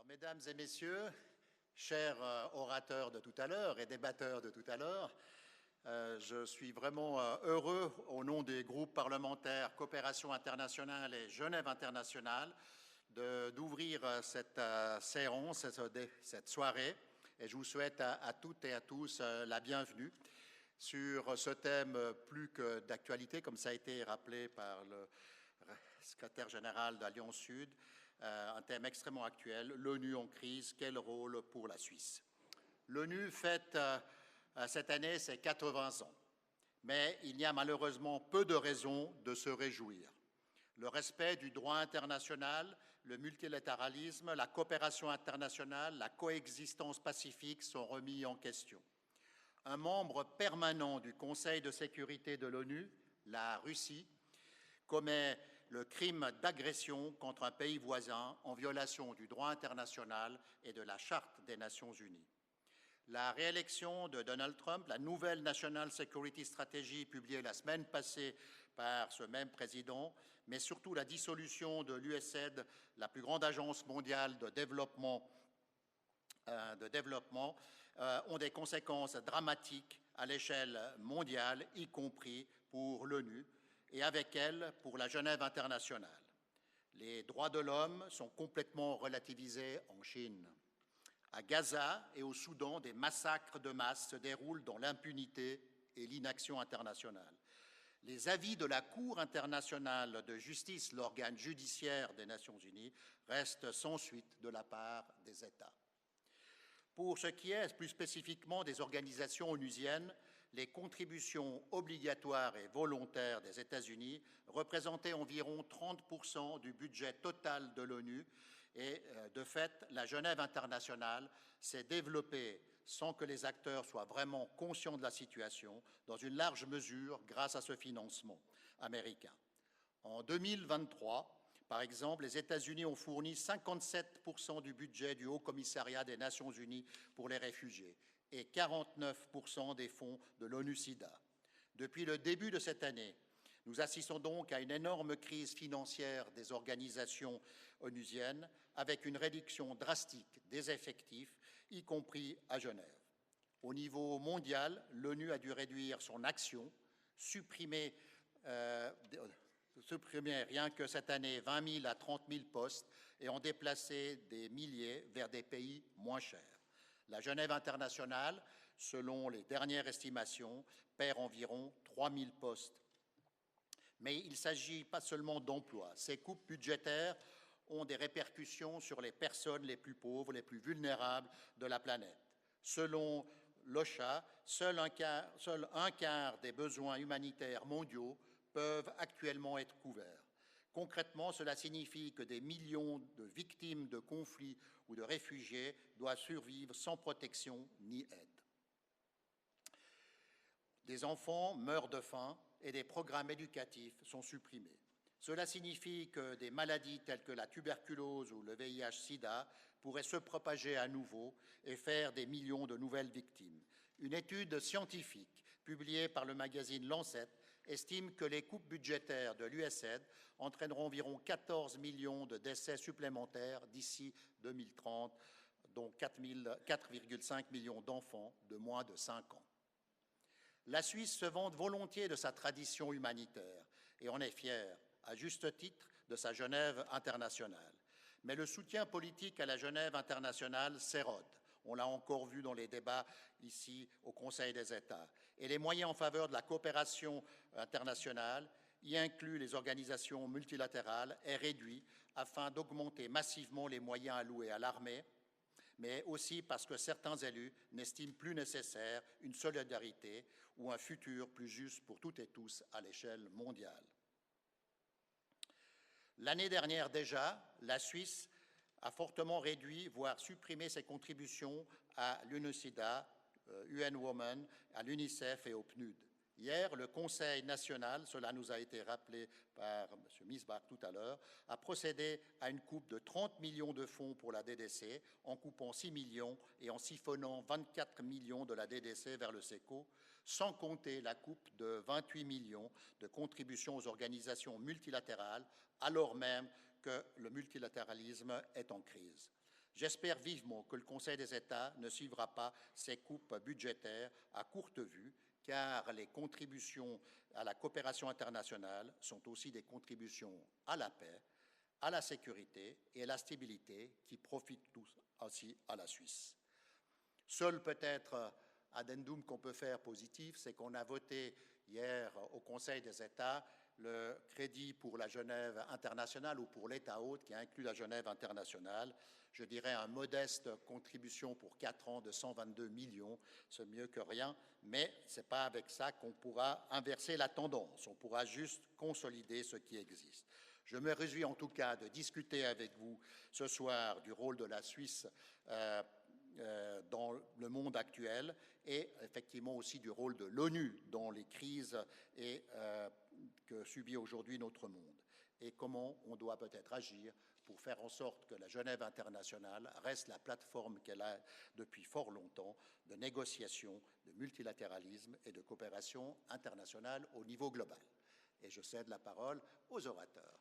Mesdames et messieurs, chers orateurs de tout à l'heure et débatteurs de tout à l'heure, je suis vraiment heureux, au nom des groupes parlementaires Coopération internationale et Genève internationale, d'ouvrir cette séance, cette soirée. Et je vous souhaite à toutes et à tous la bienvenue sur ce thème plus que d'actualité, comme ça a été rappelé par le secrétaire général d'Alliance Sud, un thème extrêmement actuel, l'ONU en crise, quel rôle pour la Suisse? L'ONU fête cette année ses 80 ans, mais il y a malheureusement peu de raisons de se réjouir. Le respect du droit international, le multilatéralisme, la coopération internationale, la coexistence pacifique sont remis en question. Un membre permanent du Conseil de sécurité de l'ONU, la Russie, commet le crime d'agression contre un pays voisin en violation du droit international et de la Charte des Nations unies. La réélection de Donald Trump, la nouvelle National Security Strategy publiée la semaine passée par ce même président, mais surtout la dissolution de l'USAID, la plus grande agence mondiale de développement, ont des conséquences dramatiques à l'échelle mondiale, y compris pour l'ONU, et avec elle pour la Genève internationale. Les droits de l'homme sont complètement relativisés en Chine. À Gaza et au Soudan, des massacres de masse se déroulent dans l'impunité et l'inaction internationale. Les avis de la Cour internationale de justice, l'organe judiciaire des Nations unies, restent sans suite de la part des États. Pour ce qui est plus spécifiquement des organisations onusiennes, les contributions obligatoires et volontaires des États-Unis représentaient environ 30% du budget total de l'ONU et, de fait, la Genève internationale s'est développée sans que les acteurs soient vraiment conscients de la situation, dans une large mesure grâce à ce financement américain. En 2023, par exemple, les États-Unis ont fourni 57% du budget du Haut-Commissariat des Nations unies pour les réfugiés et 49% des fonds de l'ONU-SIDA. Depuis le début de cette année, nous assistons donc à une énorme crise financière des organisations onusiennes, avec une réduction drastique des effectifs, y compris à Genève. Au niveau mondial, l'ONU a dû réduire son action, supprimer rien que cette année 20 000 à 30 000 postes et en déplacer des milliers vers des pays moins chers. La Genève internationale, selon les dernières estimations, perd environ 3 000 postes. Mais il ne s'agit pas seulement d'emplois. Ces coupes budgétaires ont des répercussions sur les personnes les plus pauvres, les plus vulnérables de la planète. Selon l'OCHA, seul un quart des besoins humanitaires mondiaux peuvent actuellement être couverts. Concrètement, cela signifie que des millions de victimes de conflits ou de réfugiés doivent survivre sans protection ni aide. Des enfants meurent de faim et des programmes éducatifs sont supprimés. Cela signifie que des maladies telles que la tuberculose ou le VIH-Sida pourraient se propager à nouveau et faire des millions de nouvelles victimes. Une étude scientifique publiée par le magazine Lancet estime que les coupes budgétaires de l'USAID entraîneront environ 14 millions de décès supplémentaires d'ici 2030, dont 4,5 millions d'enfants de moins de 5 ans. La Suisse se vante volontiers de sa tradition humanitaire et en est fière, à juste titre, de sa Genève internationale. Mais le soutien politique à la Genève internationale s'érode. On l'a encore vu dans les débats ici au Conseil des États. Et les moyens en faveur de la coopération internationale, y inclus les organisations multilatérales, est réduit afin d'augmenter massivement les moyens alloués à l'armée, mais aussi parce que certains élus n'estiment plus nécessaire une solidarité ou un futur plus juste pour toutes et tous à l'échelle mondiale. L'année dernière déjà, la Suisse a fortement réduit, voire supprimé ses contributions à l'UNOSIDA, UN Women, à l'UNICEF et au PNUD. Hier, le Conseil national, cela nous a été rappelé par M. Misbach tout à l'heure, a procédé à une coupe de 30 millions de fonds pour la DDC, en coupant 6 millions et en siphonnant 24 millions de la DDC vers le SECO, sans compter la coupe de 28 millions de contributions aux organisations multilatérales, alors même que le multilatéralisme est en crise. J'espère vivement que le Conseil des États ne suivra pas ces coupes budgétaires à courte vue, car les contributions à la coopération internationale sont aussi des contributions à la paix, à la sécurité et à la stabilité qui profitent tous aussi à la Suisse. Seul peut-être addendum qu'on peut faire positif, c'est qu'on a voté hier au Conseil des États le crédit pour la Genève internationale ou pour l'État hôte qui inclut la Genève internationale. Je dirais une modeste contribution pour 4 ans de 122 millions, c'est mieux que rien, mais ce n'est pas avec ça qu'on pourra inverser la tendance, on pourra juste consolider ce qui existe. Je me réjouis en tout cas de discuter avec vous ce soir du rôle de la Suisse dans le monde actuel et effectivement aussi du rôle de l'ONU dans les crises que subit aujourd'hui notre monde et comment on doit peut-être agir pour faire en sorte que la Genève internationale reste la plateforme qu'elle a depuis fort longtemps de négociation, de multilatéralisme et de coopération internationale au niveau global. Et je cède la parole aux orateurs.